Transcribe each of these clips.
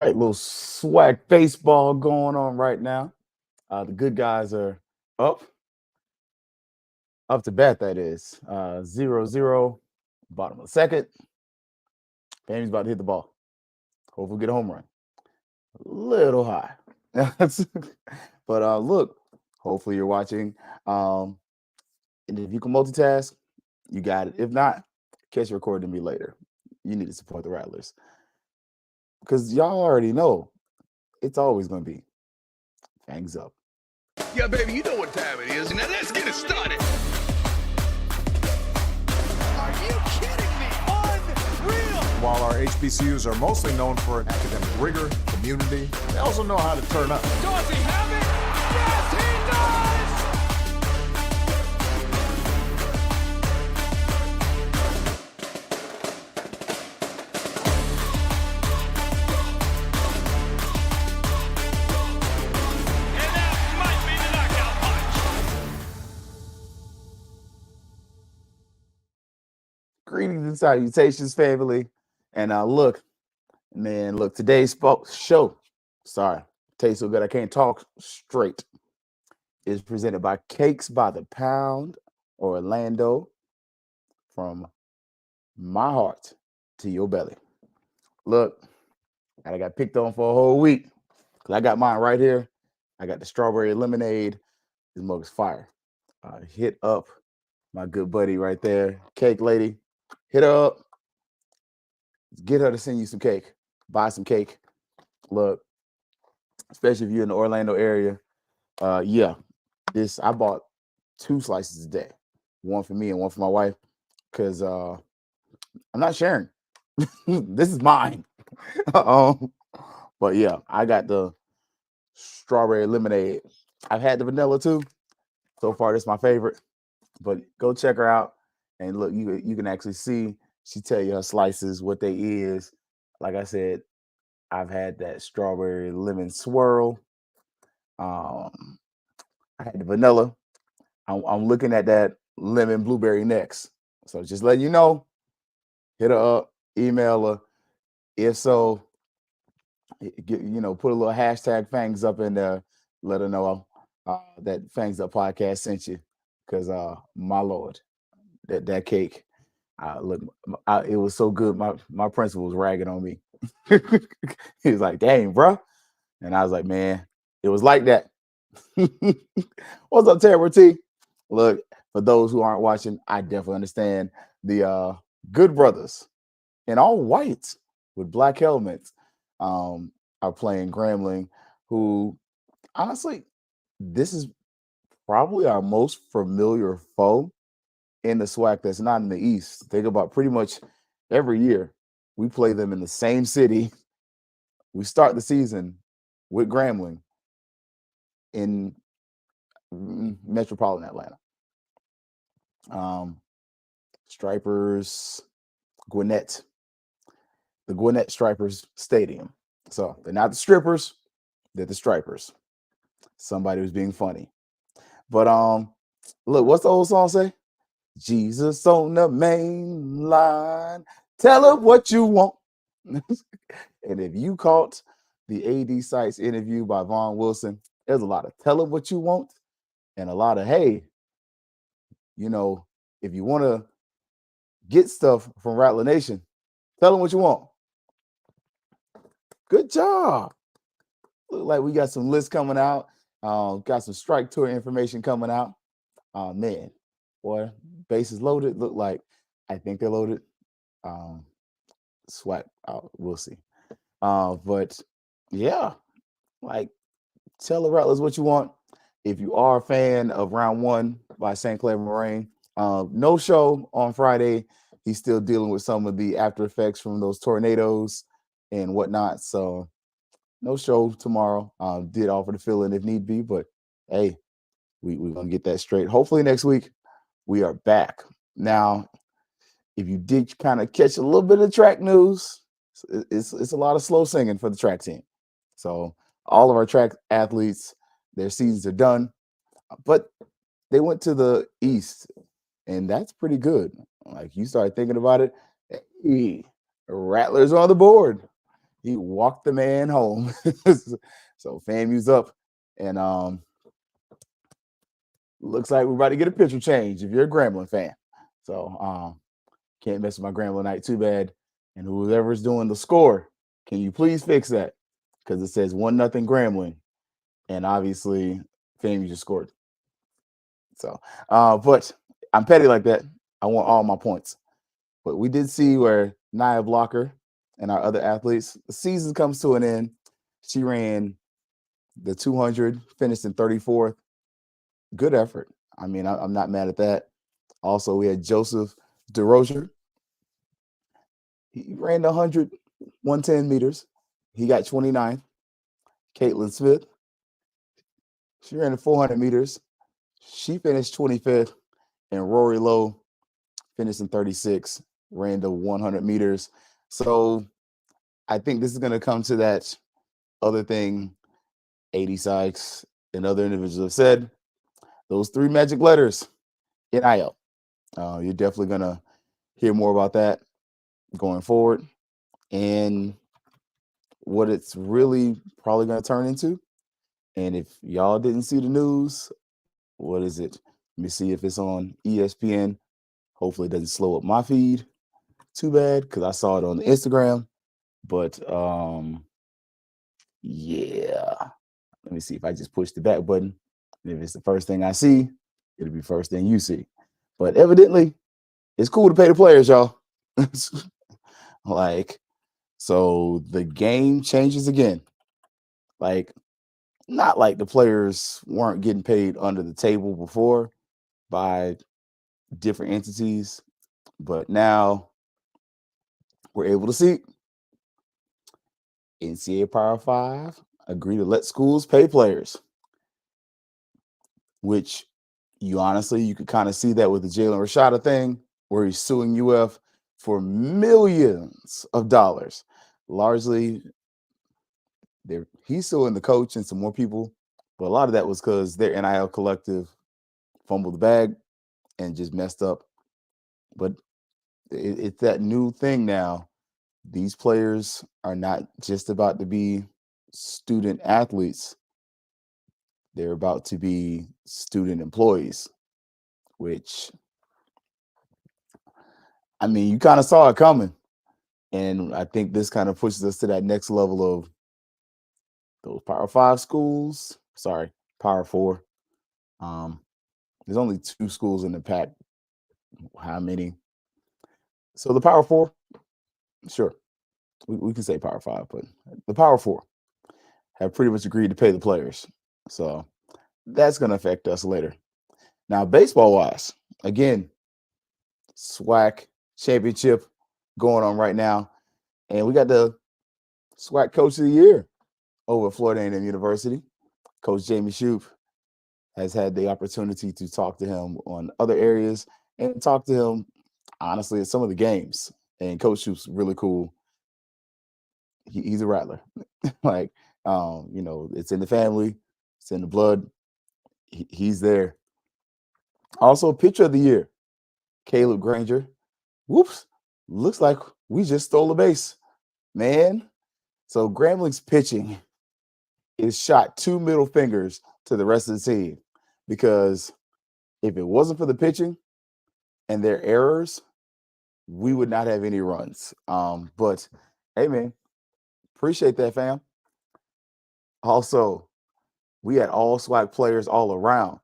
Right, little SWAC baseball going on right now. The good guys are up, up to bat. That is 0-0, bottom of the second. FAMU's about to hit the ball. Hopefully, get a home run. Little high, but look. Hopefully, you're watching. And if you can multitask, you got it. If not, catch a recording me later. You need to support the Rattlers because y'all already know it's always going to be Fangs up. Yeah, baby, you know what time it is. Now let's get it started. Are you kidding me? Unreal! While our HBCUs are mostly known for academic rigor, community, they also know how to turn up. Does he have it? Yes, he does! And that might be the knockout punch. Greetings and salutations, family. And look, man, look, today's show, sorry, tastes so good I can't talk straight, is presented by Cakes by the Pound, Orlando, from my heart to your belly. Look, I got picked on for a whole week because I got mine right here. I got the strawberry lemonade. This mug is fire. Hit up my good buddy right there, Cake Lady. Hit her up. Get her to send you some cake. Buy some cake. Look, especially if you're in the Orlando area. Yeah, I bought 2 slices a day, one for me and one for my wife, because I'm not sharing. This is mine. But yeah, I got the strawberry lemonade. I've had the vanilla too. So far, that's my favorite. But go check her out, and look, you can actually see. She tell you her slices, what they is. Like I said, I've had that strawberry lemon swirl. I had the vanilla. I'm looking at that lemon blueberry next. So just letting you know, hit her up, email her. If so, put a little hashtag Fangs up in there. Let her know that Fangs Up podcast sent you. Because my Lord, that cake. Look, it was so good. My principal was ragging on me. He was like, "Dang, bro," and I was like, "Man, it was like that." What's up, Terror T? Look, for those who aren't watching, I definitely understand the good brothers in all white with black helmets are playing Grambling, who honestly, this is probably our most familiar foe in the SWAC that's not in the East. Think about pretty much every year we play them in the same city. We start the season with Grambling in metropolitan Atlanta. Stripers, Gwinnett, the Gwinnett Stripers Stadium. So they're not the strippers, they're the Stripers. Somebody was being funny. But look, what's the old song say? Jesus on the main line. Tell her what you want. And if you caught the AD Sites interview by Vaughn Wilson, there's a lot of tell her what you want and a lot of, hey, if you want to get stuff from Rattler Nation, tell them what you want. Good job. Look like we got some lists coming out. Got some strike tour information coming out. Man, boy, bases loaded. Look like I think they're loaded. SWAC, we'll see. But yeah, like tell the Rattlers what you want. If you are a fan of round 1 by St. Clair Moraine, no show on Friday. He's still dealing with some of the after effects from those tornadoes and whatnot. So no show tomorrow. Did offer to fill in if need be, but hey, we're gonna get that straight. Hopefully next week we are back. Now, if you did kind of catch a little bit of track news, it's a lot of slow singing for the track team. So all of our track athletes, their seasons are done, but they went to the East, and that's pretty good. Like you start thinking about it, hey, Rattlers on the board. He walked the man home. So FAMU's up, and looks like we're about to get a picture change if you're a Grambling fan. So can't mess with my Grambling night too bad. And whoever's doing the score, can you please fix that? Because it says 1-0 Grambling, and obviously FAMU just scored. So, but I'm petty like that. I want all my points. But we did see where Nia Blocker and our other athletes, the season comes to an end. She ran the 200, finished in 34th. Good effort. I mean, I'm not mad at that. Also, we had Joseph DeRozier. He ran the 100, 110 meters. He got 29th. Caitlin Smith, she ran the 400 meters. She finished 25th. And Rory Lowe finished in 36, ran the 100 meters. So I think this is going to come to that other thing 80 Sykes and other individuals have said. Those 3 magic letters, NIL. You're definitely going to hear more about that going forward and what it's really probably going to turn into. And if y'all didn't see the news, what is it? Let me see if it's on ESPN. Hopefully it doesn't slow up my feed too bad because I saw it on Instagram. But yeah, let me see if I just push the back button. If it's the first thing I see, it'll be first thing you see. But evidently, it's cool to pay the players, y'all. Like, so the game changes again. Like, not like the players weren't getting paid under the table before by different entities, but now we're able to see NCAA Power 5 agree to let schools pay players, which you could kind of see that with the Jalen Rashada thing, where he's suing UF for millions of dollars. Largely, he's suing the coach and some more people, but a lot of that was because their NIL collective fumbled the bag and just messed up. But it's that new thing now. These players are not just about to be student athletes. They're about to be student employees, which, I mean, you kind of saw it coming. And I think this kind of pushes us to that next level of those Power 5 schools. Sorry, Power 4. There's only 2 schools in the pack. How many? So the Power 4, sure, we can say Power 5, but the Power 4 have pretty much agreed to pay the players. So that's going to affect us later. Now, baseball-wise, again, SWAC championship going on right now. And we got the SWAC Coach of the Year over at Florida A&M University. Coach Jamie Shoup has had the opportunity to talk to him on other areas and talk to him, honestly, at some of the games. And Coach Shoup's really cool. He's a rattler. Like, it's in the family. It's in the blood. He's there. Also, Pitcher of the Year, Caleb Granger. Whoops. Looks like we just stole a base, man. So Grambling's pitching is shot 2 middle fingers to the rest of the team, because if it wasn't for the pitching and their errors, we would not have any runs. But hey, man, appreciate that, fam. Also, we had all SWAC players all around.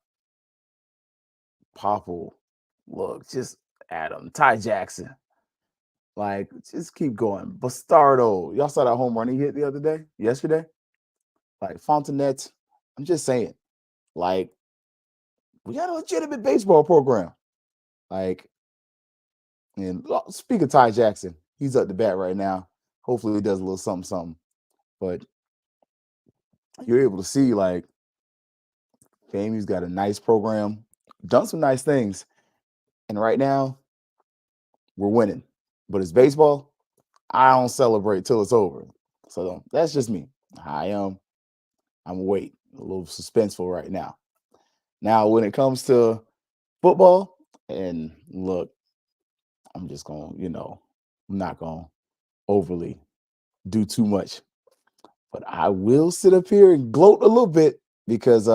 Popple, look, just Adam, Ty Jackson. Like, just keep going. Bastardo. Y'all saw that home run he hit the other day, yesterday? Like, Fontenette. I'm just saying. Like, we got a legitimate baseball program. Like, and speak of Ty Jackson, he's up to bat right now. Hopefully he does a little something. But you're able to see, like, FAMU's got a nice program, done some nice things. And right now, we're winning. But it's baseball. I don't celebrate till it's over. So that's just me. I'm wait, a little suspenseful right now. Now, when it comes to football, and look, I'm just going, I'm not going to overly do too much. But I will sit up here and gloat a little bit because,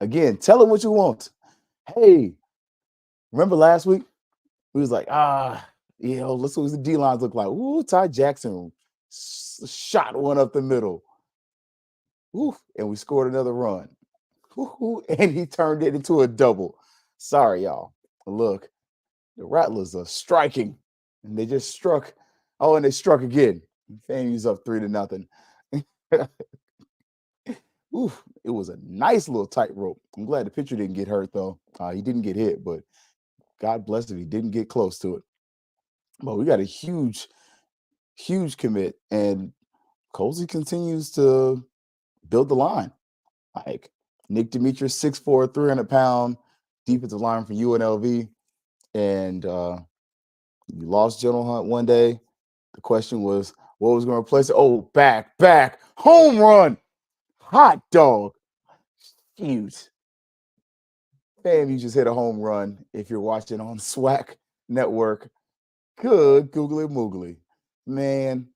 again, tell them what you want. Hey, remember last week? We was like, let's see what the D lines look like. Ooh, Ty Jackson shot one up the middle. Ooh, and we scored another run. Ooh, and he turned it into a double. Sorry, y'all. Look, the Rattlers are striking, and they just struck. Oh, and they struck again. FAMU's up 3-0. Ooh, it was a nice little tightrope. I'm glad the pitcher didn't get hurt, though. He didn't get hit, but God bless him, he didn't get close to it. But we got a huge commit, and Cozy continues to build the line. Like Nick Demetrius, 6'4", 300-pound defensive lineman from UNLV, and you lost General Hunt one day. The question was, what was going to replace it? Oh, back, home run, hot dog, huge. Bam, you just hit a home run. If you're watching on SWAC Network, good googly moogly, man.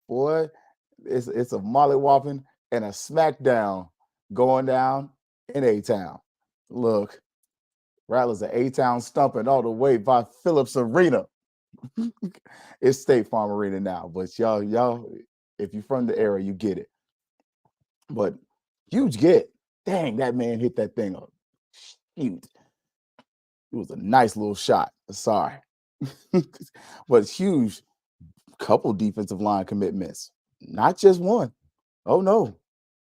Boy, it's a molly-whopping and a smackdown going down in A-Town. Look, Rattlers are A-Town stumping all the way by Phillips Arena. It's State Farm Arena now, but y'all, if you're from the area, you get it. But huge get. Dang, that man hit that thing up. Huge. It was a nice little shot. Sorry. But huge couple defensive line commitments. Not just one. Oh, no.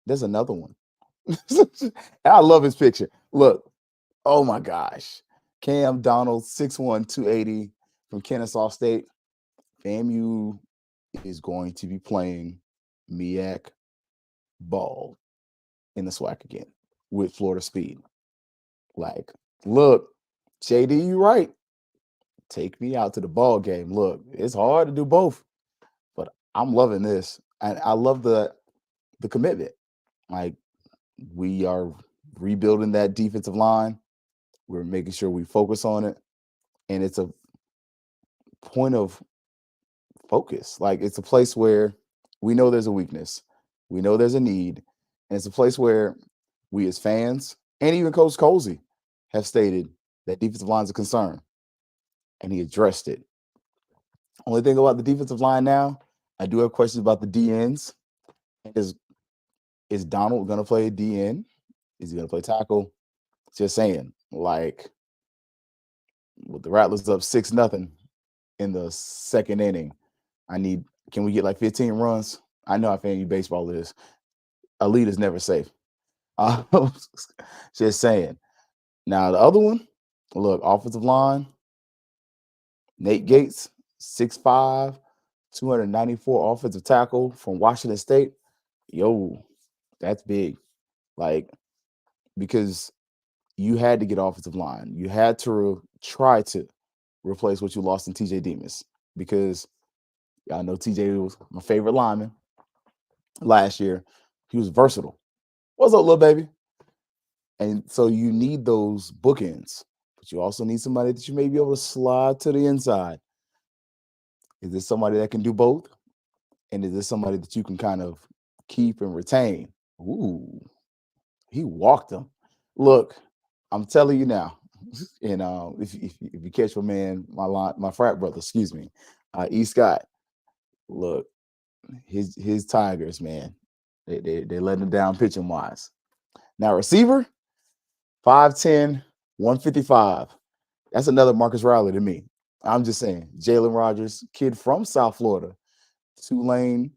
There's another one. I love his picture. Look. Oh, my gosh. Cam Donald, 6'1", 280 from Kennesaw State. FAMU is going to be playing MEAC ball in the SWAC again with Florida Speed. Like, look, JD, you right. Take me out to the ball game. Look, it's hard to do both, but I'm loving this. And I love the commitment. Like, we are rebuilding that defensive line. We're making sure we focus on it. And it's a point of focus. Like, it's a place where we know there's a weakness. We know there's a need. And it's a place where we as fans and even Coach Colsey have stated that defensive line is a concern. And he addressed it. Only thing about the defensive line now, I do have questions about the DNs. Is Donald going to play DN? Is he going to play tackle? Just saying, like, with the Rattlers up 6-0 in the second inning, can we get like 15 runs? I know how FAMU baseball is. A lead is never safe. Just saying. Now, the other one, look, offensive line, Nate Gates, 6'5", 294 offensive tackle from Washington State. Yo, that's big. Like, because you had to get offensive line. You had to try to replace what you lost in TJ Demas, because I know TJ was my favorite lineman last year. He was versatile. What's up, little baby? And so you need those bookends, but you also need somebody that you may be able to slide to the inside. Is this somebody that can do both? And is this somebody that you can kind of keep and retain? Ooh, he walked him. Look, I'm telling you now, and if you catch my man, my frat brother, E. Scott, look, his Tigers, man, they letting him down pitching wise. Now receiver, 5'10", 155. That's another Marcus Riley to me. I'm just saying, Jalen Rogers, kid from South Florida, Tulane.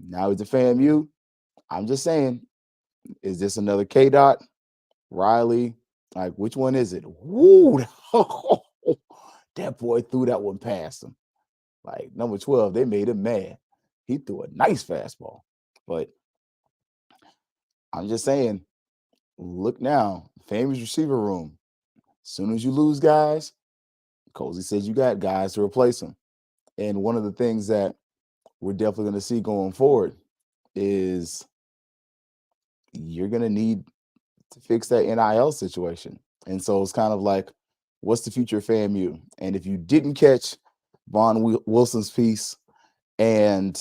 Now he's a FAMU. I'm just saying, is this another K-Dot? Riley? Like, which one is it? Woo! That boy threw that one past him. Like, number 12, they made him mad. He threw a nice fastball. But I'm just saying, look now, FAMU's receiver room. As soon as you lose guys, Cozy says you got guys to replace them. And one of the things that we're definitely going to see going forward is you're going to need to fix that NIL situation. And so it's kind of like, what's the future of FAMU? And if you didn't catch Vaughn Wilson's piece and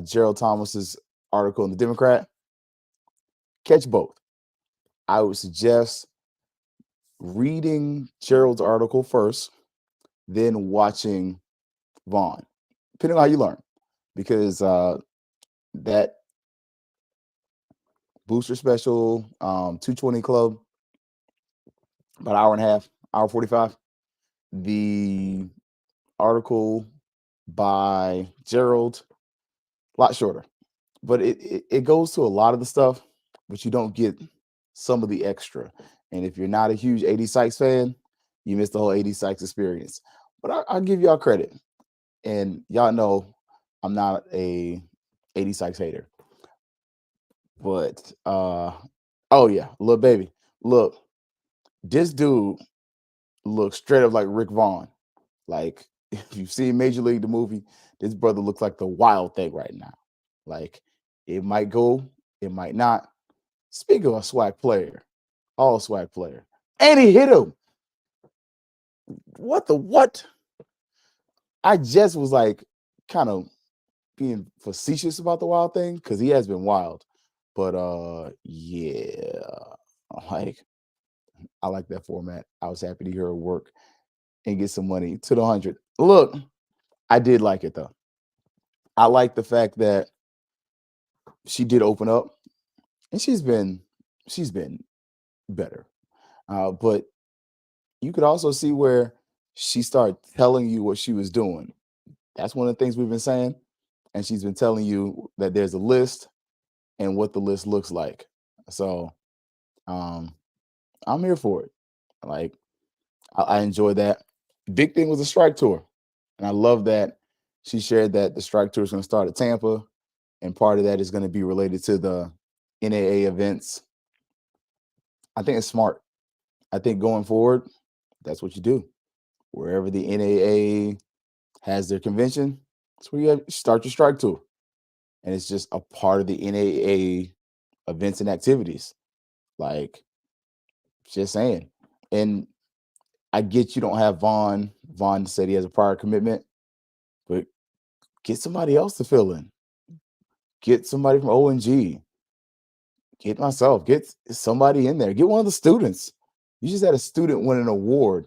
Gerald Thomas's article in the Democrat. Catch both. I would suggest reading Gerald's article first, then watching Vaughn, depending on how you learn, because that booster special 220 club, about an hour and a half, hour 45. The article by Gerald, a lot shorter, but it goes to a lot of the stuff, but you don't get some of the extra. And if you're not a huge 80 Sykes fan, you missed the whole 80 Sykes experience. But I'll give y'all credit. And y'all know I'm not a 80 Sykes hater. But oh yeah, little baby. Look, this dude looks straight up like Rick Vaughn. Like, if you've seen Major League the movie, this brother looks like the wild thing right now. Like, it might go, it might not. Speaking of a SWAC player, all SWAC player, and he hit him. What? I just was like kind of being facetious about the wild thing because he has been wild. But yeah, like I like that format. I was happy to hear her work and get some money to the 100. Look, I did like it though. I like the fact that she did open up, and she's been better. But you could also see where she started telling you what she was doing. That's one of the things we've been saying, and she's been telling you that there's a list and what the list looks like. So, I'm here for it. Like, I enjoy that. Big thing was the strike tour, and I love that she shared that the strike tour is going to start at Tampa, and part of that is going to be related to the NAA events. I think it's smart. I think going forward, that's what you do. Wherever the NAA has their convention, that's where you start your strike tour, and it's just a part of the NAA events and activities. Like, just saying. And I get you don't have Vaughn. Vaughn said he has a prior commitment, but get somebody else to fill in. Get somebody from ONG. Get myself. Get somebody in there. Get one of the students. You just had a student win an award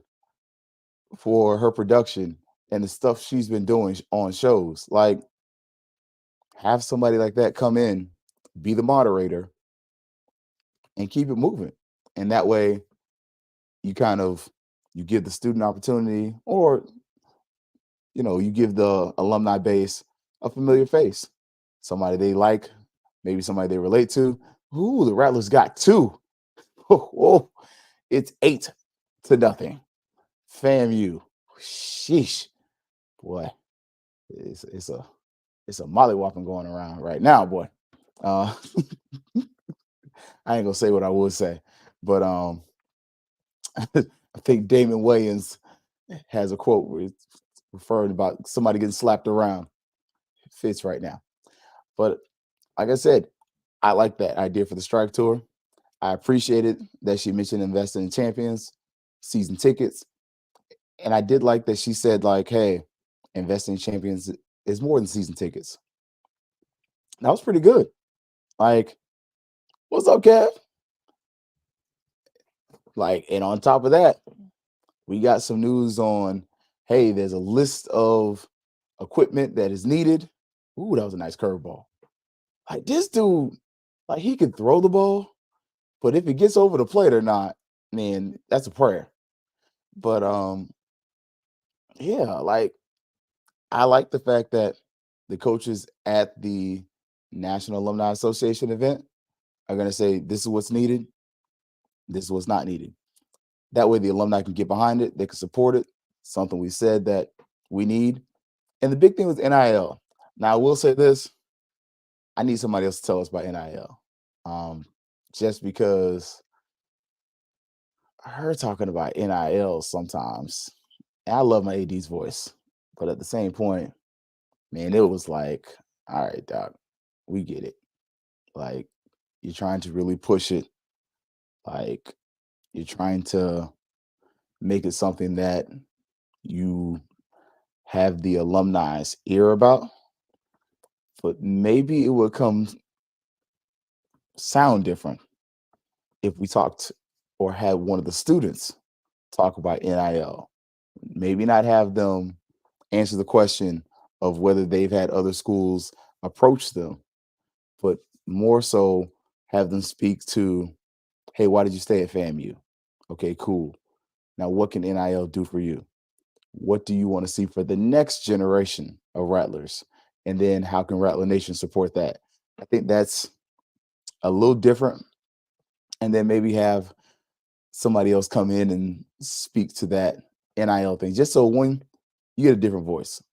for her production and the stuff she's been doing on shows. Like, have somebody like that come in, be the moderator, and keep it moving. And that way, you give the student opportunity, or you give the alumni base a familiar face, somebody they like, maybe somebody they relate to. Ooh, the Rattlers got 2. Oh, it's 8-0. FAMU. Sheesh, boy, it's a mollywhopping going around right now, boy. I ain't gonna say what I would say, but I think Damon Wayans has a quote where it's referring about somebody getting slapped around. It fits right now. But like I said, I like that idea for the strike tour. I appreciated that she mentioned investing in champions, season tickets. And I did like that she said, like, hey, investing in champions is more than season tickets. That was pretty good. Like, what's up, Kev? Like, and on top of that, we got some news on, hey, there's a list of equipment that is needed. Ooh, that was a nice curveball. Like, this dude, like, he could throw the ball, but if it gets over the plate or not, man, that's a prayer. But yeah, like, I like the fact that the coaches at the National Alumni Association event are going to say, this is what's needed, this is what's not needed. That way the alumni can get behind it, they can support it, something we said that we need. And the big thing was NIL. Now, I will say this, I need somebody else to tell us about NIL. Just because her talking about NIL sometimes, and I love my AD's voice, but at the same point, man, it was like, all right, doc, we get it. Like, you're trying to really push it. Like, you're trying to make it something that you have the alumni hear about, but maybe it would sound different if we talked or had one of the students talk about NIL. Maybe not have them answer the question of whether they've had other schools approach them, but more so have them speak to, hey, why did you stay at FAMU? Okay, cool. Now, what can NIL do for you? What do you want to see for the next generation of Rattlers? And then how can Rattler Nation support that? I think that's a little different. And then maybe have somebody else come in and speak to that NIL thing, just so when you get a different voice.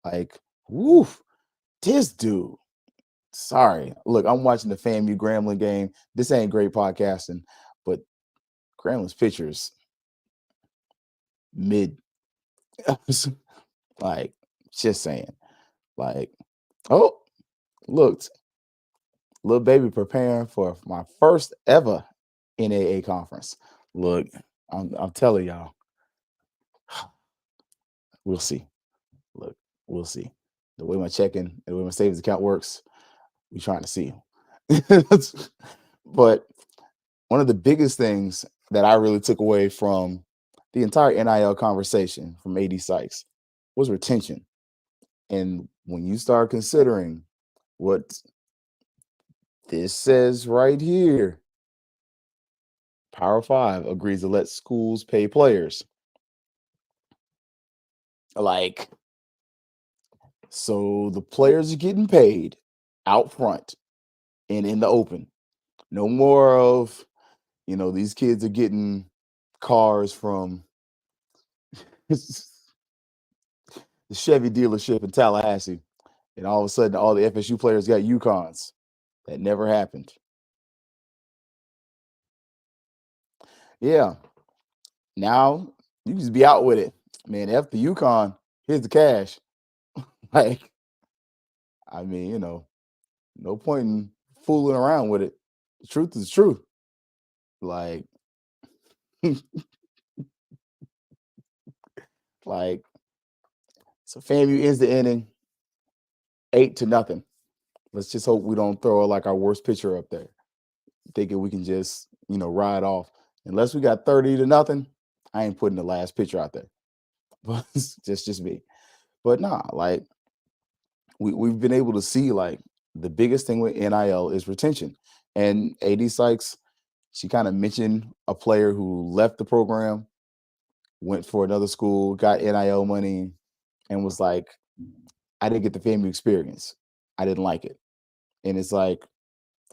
Like, woof, this dude. Sorry. Look, I'm watching the FAMU Grambling game. This ain't great podcasting, but Grambling's pitchers mid. Like, just saying. Like, oh, looked, little baby preparing for my first ever NAA conference. Look, I'm telling y'all, we'll see. Look, we'll see. The way my checking and the way my savings account works, we're trying to see. But one of the biggest things that I really took away from the entire NIL conversation from AD Sykes was retention. And when you start considering what this says right here, Power 5 agrees to let schools pay players. Like, so the players are getting paid out front and in the open. No more of, these kids are getting cars from the Chevy dealership in Tallahassee, and all of a sudden all the FSU players got Yukons. That never happened. Yeah. Now you just be out with it. Man, F the Yukon, here's the cash. Like, I mean, no point in fooling around with it. The truth is the truth. Like, so FAMU ends the inning 8-0. Let's just hope we don't throw like our worst pitcher up there, thinking we can just, ride off. Unless we got 30-0, I ain't putting the last pitcher out there. But just me. But nah, like we've been able to see like the biggest thing with NIL is retention. And AD Sykes, she kind of mentioned a player who left the program, went for another school, got NIL money, and was like, I didn't get the FAMU experience. I didn't like it. And it's like,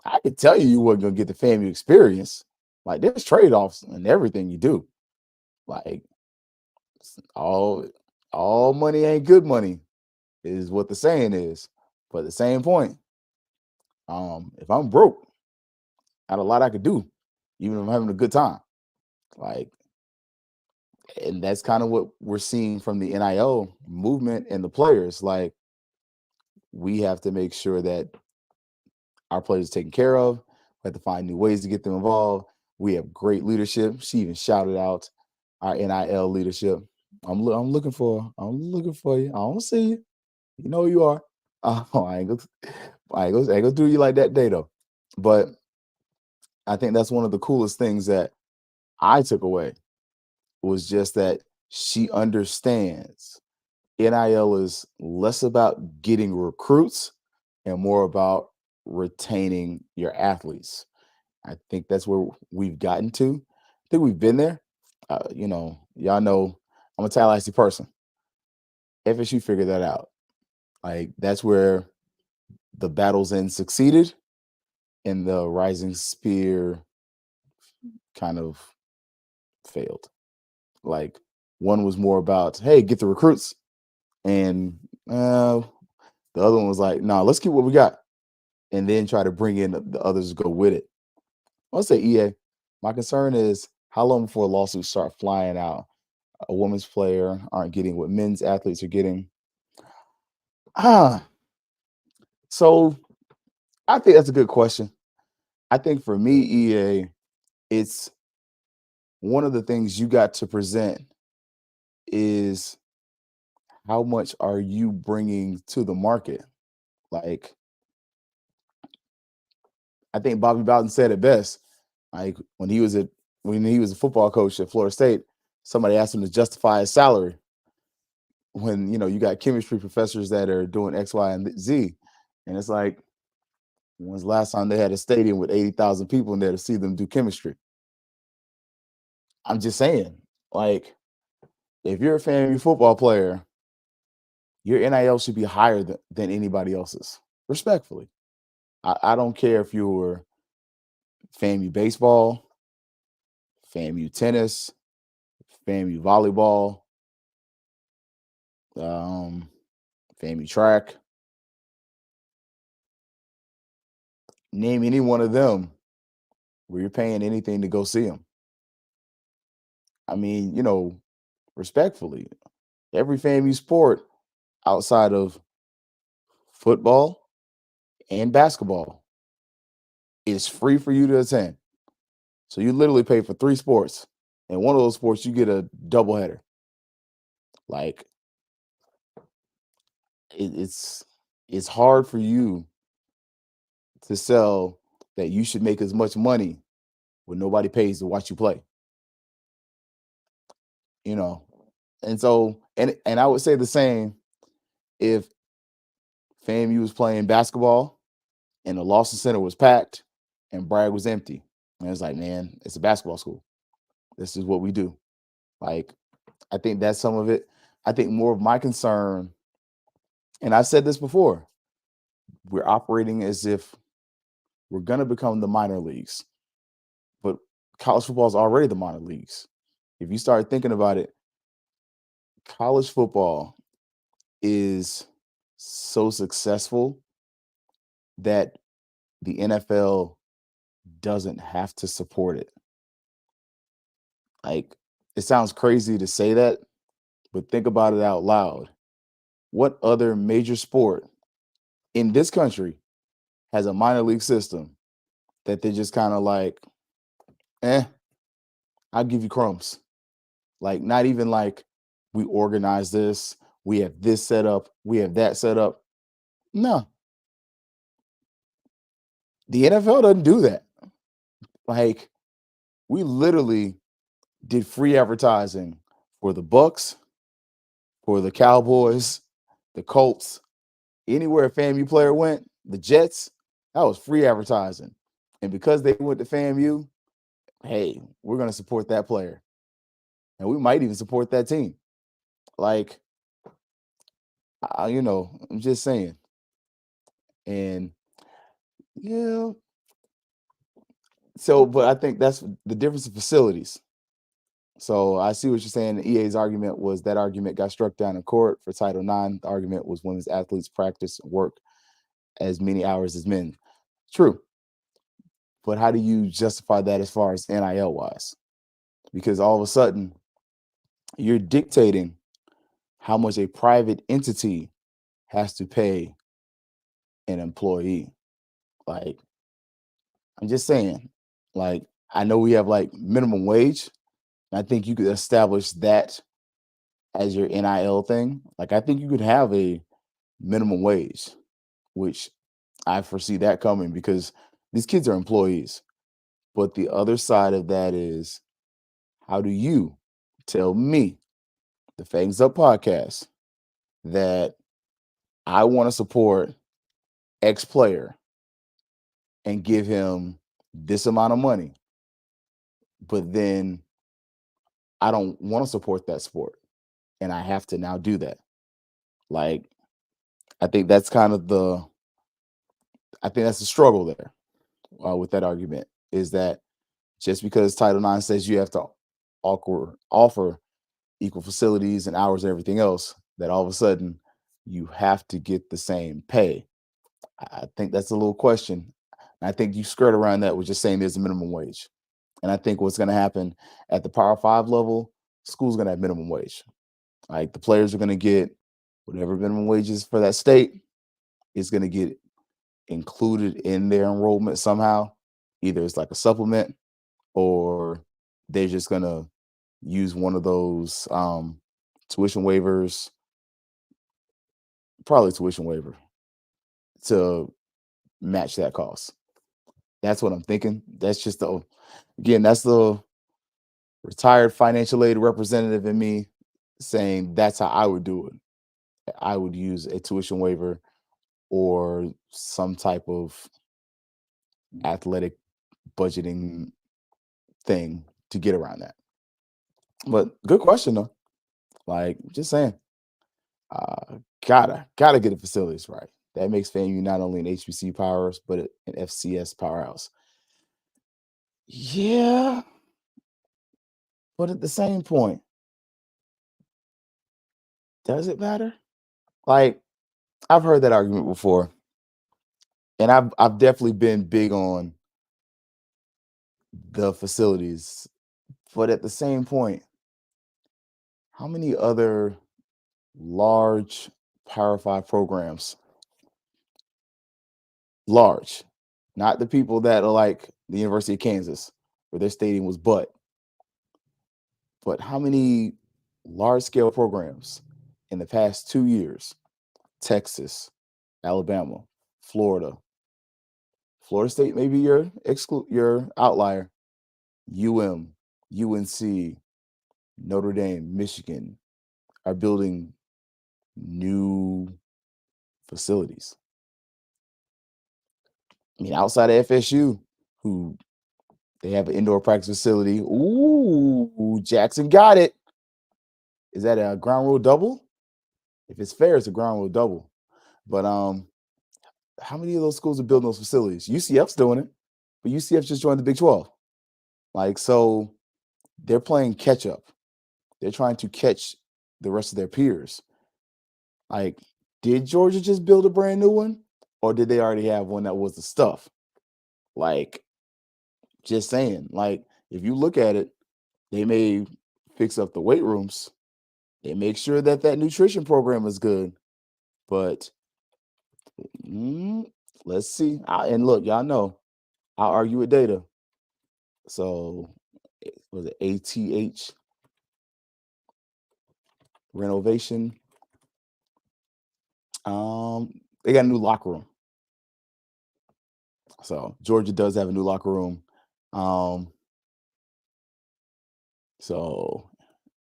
I could tell you wasn't going to get the FAMU experience. Like, there's trade-offs in everything you do. Like, all money ain't good money is what the saying is. But at the same point, if I'm broke, I got a lot I could do, even if I'm having a good time. Like, and that's kind of what we're seeing from the NIL movement and the players. Like, we have to make sure that our players are taken care of. We have to find new ways to get them involved. We have great leadership. She even shouted out our NIL leadership. I'm looking for you. I don't see you. You know who you are. I ain't gonna do you like that day though. But I think that's one of the coolest things that I took away was just that she understands NIL is less about getting recruits and more about retaining your athletes. I think that's where we've gotten to. I think we've been there. Y'all know I'm a Tallahassee person. FSU figured that out. Like, that's where the Battles End succeeded and the Rising Spear kind of failed. Like, one was more about, hey, get the recruits. And the other one was like, nah, let's keep what we got. And then try to bring in the others to go with it. I'll say EA. My concern is how long before lawsuits start flying out? A women's player aren't getting what men's athletes are getting. So I think that's a good question. I think for me, EA, it's one of the things you got to present is how much are you bringing to the market? Like, I think Bobby Bowden said it best. Like when he was a football coach at Florida State, somebody asked him to justify his salary. When you got chemistry professors that are doing X, Y, and Z, and it's like, when's the last time they had a stadium with 80,000 people in there to see them do chemistry? I'm just saying, like, if you're a FAMU football player, your NIL should be higher than anybody else's. Respectfully, I don't care if you're FAMU baseball, FAMU tennis, FAMU volleyball, FAMU track. Name any one of them where you're paying anything to go see them. I mean, respectfully, every FAMU sport outside of football and basketball is free for you to attend. So you literally pay for 3 sports, and one of those sports you get a doubleheader. Like, it's hard for you to sell that you should make as much money when nobody pays to watch you play. And so and I would say the same if FAMU was playing basketball and the Lawson Center was packed and Bragg was empty. And it's like, man, it's a basketball school. This is what we do. Like, I think that's some of it. I think more of my concern, and I said this before, we're operating as if we're going to become the minor leagues. But college football is already the minor leagues. If you start thinking about it, college football is so successful that the NFL doesn't have to support it. Like, it sounds crazy to say that, but think about it out loud. What other major sport in this country has a minor league system that they're just kind of like, I'll give you crumbs. Like, not even like, we organize this, we have this set up, we have that set up. No. The NFL doesn't do that. Like, we literally did free advertising for the Bucks, for the Cowboys, the Colts, anywhere a FAMU player went, the Jets, that was free advertising. And because they went to FAMU, hey, we're going to support that player. And we might even support that team. Like, I'm just saying. And yeah. So, but I think that's the difference in facilities. So I see what you're saying. The EA's argument was that argument got struck down in court for Title IX. The argument was women's athletes practice and work as many hours as men. True. But how do you justify that as far as NIL wise? Because all of a sudden, you're dictating how much a private entity has to pay an employee. Like, I'm just saying, like, I know we have like minimum wage. I think you could establish that as your NIL thing. Like, I think you could have a minimum wage, which I foresee that coming because these kids are employees. But the other side of that is, how do you tell me, the Fangs Up podcast, that I want to support X player and give him this amount of money, but then I don't want to support that sport and I have to now do that? Like, I think that's the struggle there with that argument, is that just because Title IX says you have to offer equal facilities and hours and everything else, that all of a sudden you have to get the same pay. I think that's a little question. I think you skirt around that with just saying there's a minimum wage. And I think what's going to happen at the Power 5 level, school's going to have minimum wage. Like, the players are going to get whatever minimum wage is for that state is going to get included in their enrollment somehow. Either it's like a supplement, or they're just going to use one of those tuition waivers probably tuition waiver to match that cost. That's what I'm thinking. That's just that's the retired financial aid representative in me saying that's how I would do it. I would use a tuition waiver or some type of athletic budgeting thing to get around that. But good question though. Like just saying, gotta get the facilities right. That makes FAMU not only an HBC powerhouse but an FCS powerhouse. Yeah, but at the same point, does it matter? Like I've heard that argument before, and I've definitely been big on the facilities, but at the same point, how many other large Power Five programs, large, not the people that are like the University of Kansas, where their stadium was but how many large scale programs in the past 2 years, Texas, Alabama, Florida, Florida State may be your outlier, UNC, Notre Dame, Michigan are building new facilities. I mean, outside of FSU, who they have an indoor practice facility. Ooh, Jackson got it. Is that a ground rule double? If it's fair, it's a ground rule double. But how many of those schools are building those facilities? UCF's doing it, but UCF just joined the Big 12. Like, so they're playing catch up. They're trying to catch the rest of their peers. Like, did Georgia just build a brand new one? Or did they already have one that was the stuff? Like, just saying, like, if you look at it, they may fix up the weight rooms. They make sure that that nutrition program is good. But let's see. And look, y'all know, I'll argue with data. So, was it ATH renovation? They got a new locker room. So Georgia does have a new locker room.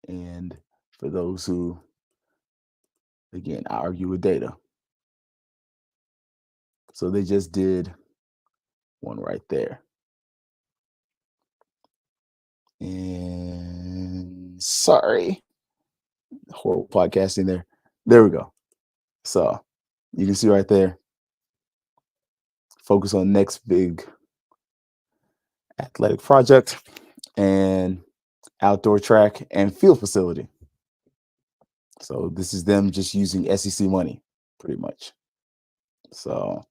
And for those who, again, I argue with data. So they just did one right there. And sorry, horrible podcasting there. There we go. So you can see right there. Focus on next big athletic project and outdoor track and field facility. So this is them just using SEC money, pretty much. So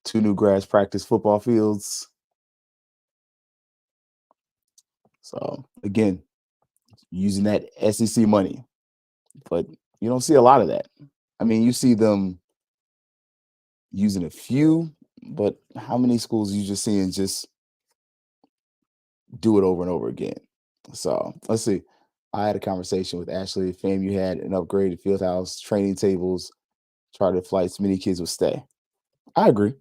2 new grass practice football fields. So again, using that SEC money, but you don't see a lot of that. I mean, you see them using a few, but how many schools are you just seeing just do it over and over again? So let's see. I had a conversation with Ashley. FAMU had an upgraded field house, training tables, chartered flights. Many kids would stay. I agree.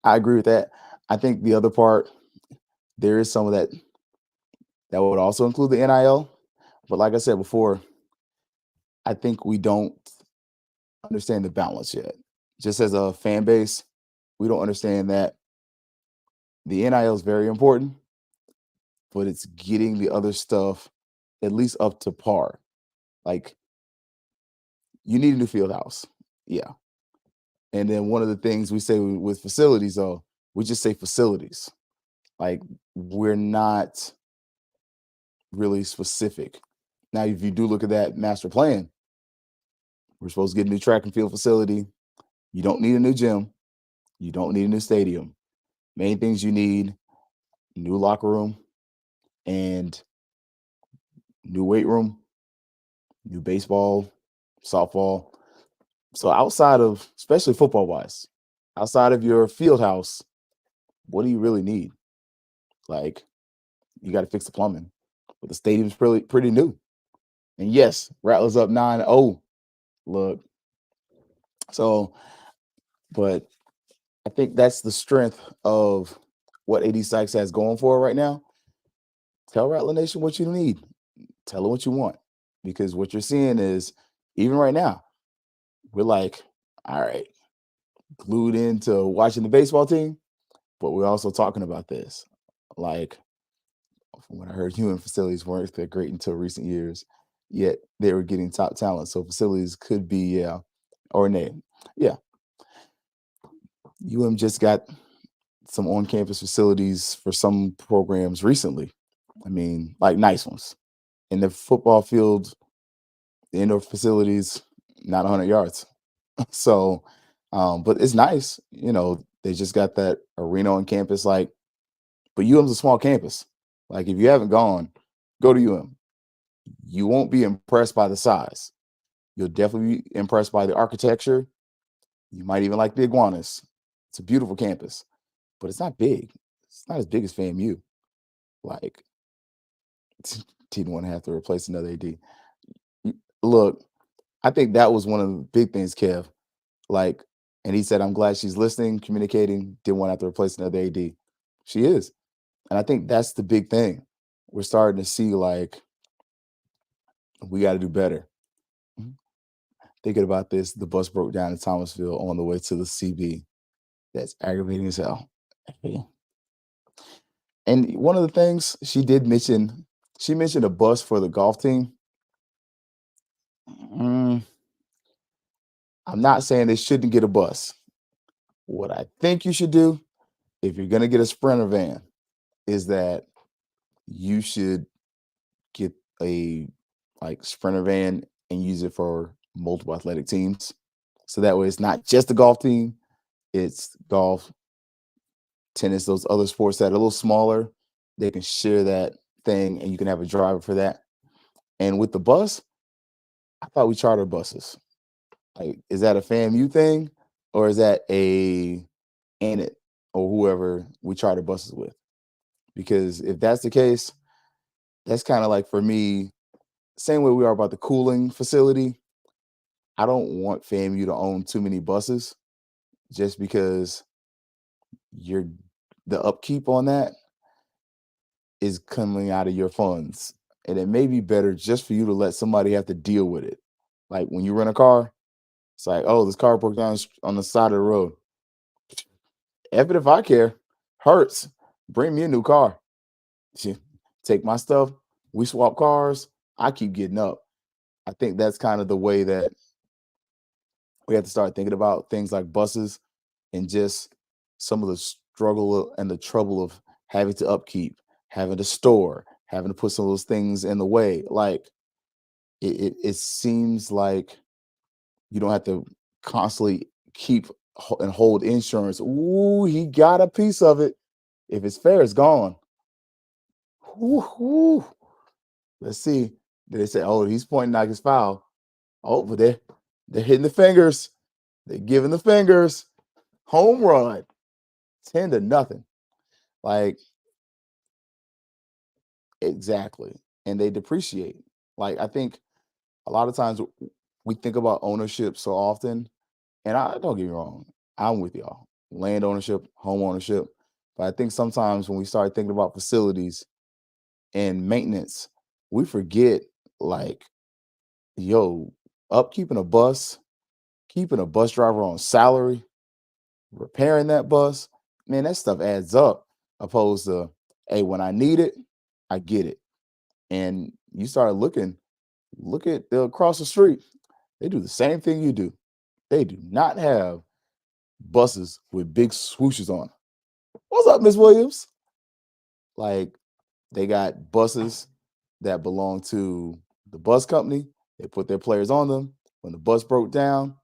I agree with that. I think the other part, there is some of that would also include the NIL. But like I said before, I think we don't understand the balance yet. Just as a fan base, we don't understand that the NIL is very important, but it's getting the other stuff at least up to par. Like, you need a new field house. Yeah. And then one of the things we say with facilities, though, we just say facilities. Like, we're not really specific. Now, if you do look at that master plan, we're supposed to get a new track and field facility. You don't need a new gym. You don't need a new stadium. Main things you need: new locker room and new weight room, new baseball, softball. So outside of, especially football wise, outside of your field house, what do you really need? Like, you got to fix the plumbing. But the stadium's pretty new. And yes, Rattlers up 9-0 Look, so, but I think that's the strength of what AD Sykes has going for her right now. Tell Rattler Nation what you need. Tell her what you want. Because what you're seeing is, even right now, we're like, all right, glued into watching the baseball team, but we're also talking about this. Like, from what I heard, human facilities weren't that great until recent years, yet they were getting top talent. So facilities could be, yeah, or nay. Yeah. UM just got some on-campus facilities for some programs recently. I mean, like nice ones. In the football field, the indoor facilities, not 100 yards. So, but it's nice. They just got that arena on campus. Like, but UM's a small campus. Like, if you haven't gone, go to UM. You won't be impressed by the size. You'll definitely be impressed by the architecture. You might even like the iguanas. It's a beautiful campus, but it's not big. It's not as big as FAMU. Like, didn't want to have to replace another AD. Look, I think that was one of the big things, Kev. Like, and he said, I'm glad she's listening, communicating, didn't want to have to replace another AD. She is. And I think that's the big thing. We're starting to see, like, we got to do better. Thinking about this, the bus broke down in Thomasville on the way to the CB. That's aggravating as hell. And one of the things she mentioned a bus for the golf team. I'm not saying they shouldn't get a bus. What I think you should do, if you're going to get a Sprinter van, is that you should get a Sprinter van and use it for multiple athletic teams. So that way it's not just the golf team, it's golf, tennis, those other sports that are a little smaller. They can share that thing and you can have a driver for that. And with the bus, I thought we charter buses. Like, is that a FAMU thing or is that a Annett or whoever we charter buses with? Because if that's the case, that's kind of like, for me, same way we are about the cooling facility. I don't want FAMU to own too many buses just because the upkeep on that is coming out of your funds. And it may be better just for you to let somebody have to deal with it. Like when you rent a car, it's like, oh, this car broke down on the side of the road. F it if I care. Hurts. Bring me a new car. Take my stuff. We swap cars. I keep getting up. I think that's kind of the way that we have to start thinking about things like buses and just some of the struggle and the trouble of having to upkeep, having to store, having to put some of those things in the way. Like it seems like you don't have to constantly keep and hold insurance. Ooh, he got a piece of it. If it's fair, it's gone. Ooh. Let's see. They say, oh, he's pointing out his foul. Oh, but they're hitting the fingers. They're giving the fingers. Home run. 10-0. Like, exactly. And they depreciate. Like, I think a lot of times we think about ownership so often. And I don't get me wrong, I'm with y'all. Land ownership, home ownership. But I think sometimes when we start thinking about facilities and maintenance, we forget, like, yo, upkeeping a bus, keeping a bus driver on salary, repairing that bus, man, that stuff adds up. Opposed to, hey, when I need it, I get it. And you start look at across the street. They do the same thing you do. They do not have buses with big swooshes on them. What's up, Miss Williams? Like, they got buses that belong to the bus company. They put their players on them. When the bus broke down,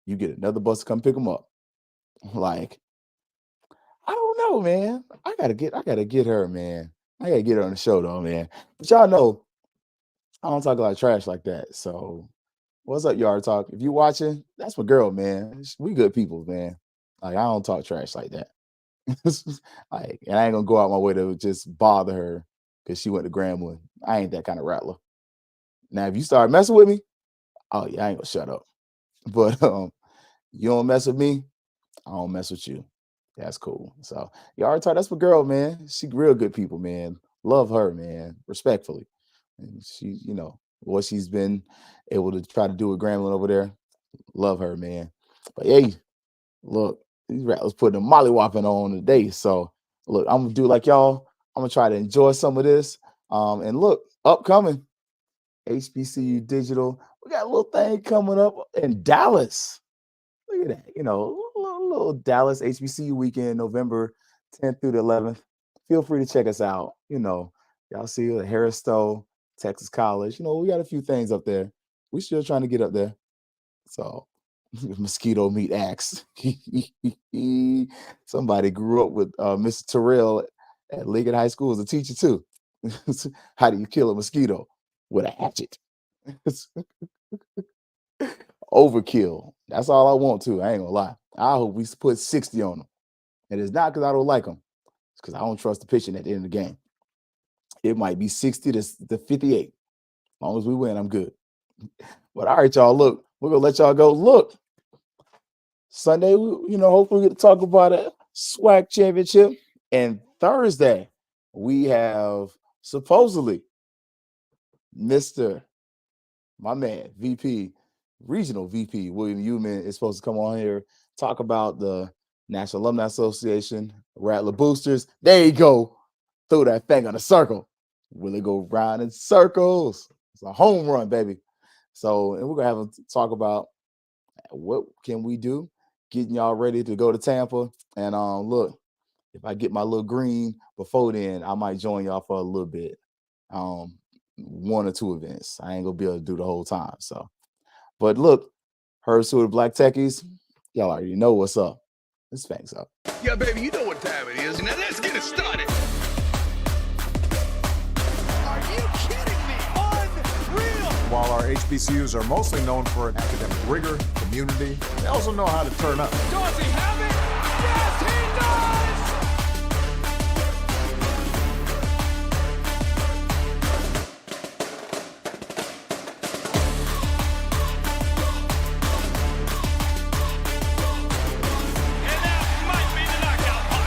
you get another bus to come pick them up. Like, I don't know, man. I gotta get her, man. I gotta get her on the show though, man. But y'all know I don't talk a lot of trash like that. So what's up, Yard Talk? If you watching, that's my girl, man. We good people, man. Like, I don't talk trash like that. Like, and I ain't gonna go out my way to just bother her because she went to Grambling. I ain't that kind of rattler. Now, if you start messing with me, oh yeah, I ain't gonna shut up. But you don't mess with me, I don't mess with you. That's cool. So you already told that's my girl, man. She real good people, man. Love her, man. Respectfully. And she, what she's been able to try to do with Grambling over there. Love her, man. But hey, look, these rattlers putting a mollywhopping on today. So look, I'm gonna do like y'all. I'm gonna try to enjoy some of this. And look, upcoming HBCU Digital. We got a little thing coming up in Dallas. Look at that, little Dallas HBCU weekend, November 10th through the 11th. Feel free to check us out. Y'all see the Harris Stowe, Texas College. We got a few things up there. We still trying to get up there. So mosquito meat axe. Somebody grew up with Mr. Terrell at Lincoln High School as a teacher too. How do you kill a mosquito? With a hatchet. Overkill. That's all I want to. I ain't gonna lie. I hope we put 60 on them. And it's not because I don't like them. It's because I don't trust the pitching at the end of the game. It might be 60 to 58. As long as we win, I'm good. But all right, y'all, look, we're gonna let y'all go. Look, Sunday, hopefully we get to talk about a SWAC championship. And Thursday, we have supposedly my man, Regional VP William Uman is supposed to come on here, talk about the National Alumni Association, Rattler Boosters. There you go. Throw that thing on a circle. Will it go round in circles? It's a home run, baby. So, and we're going to have a talk about what can we do, getting y'all ready to go to Tampa. And look, if I get my little green before then, I might join y'all for a little bit. 1 or 2 events. I ain't going to be able to do the whole time. So, but look, Herbs with the Black Techies, y'all already know what's up. It's Fangs up. Yeah, baby, you know what time it is. Now let's get it started. Are you kidding me? Unreal. While our HBCUs are mostly known for academic rigor, community, they also know how to turn up. Dorsey, have it.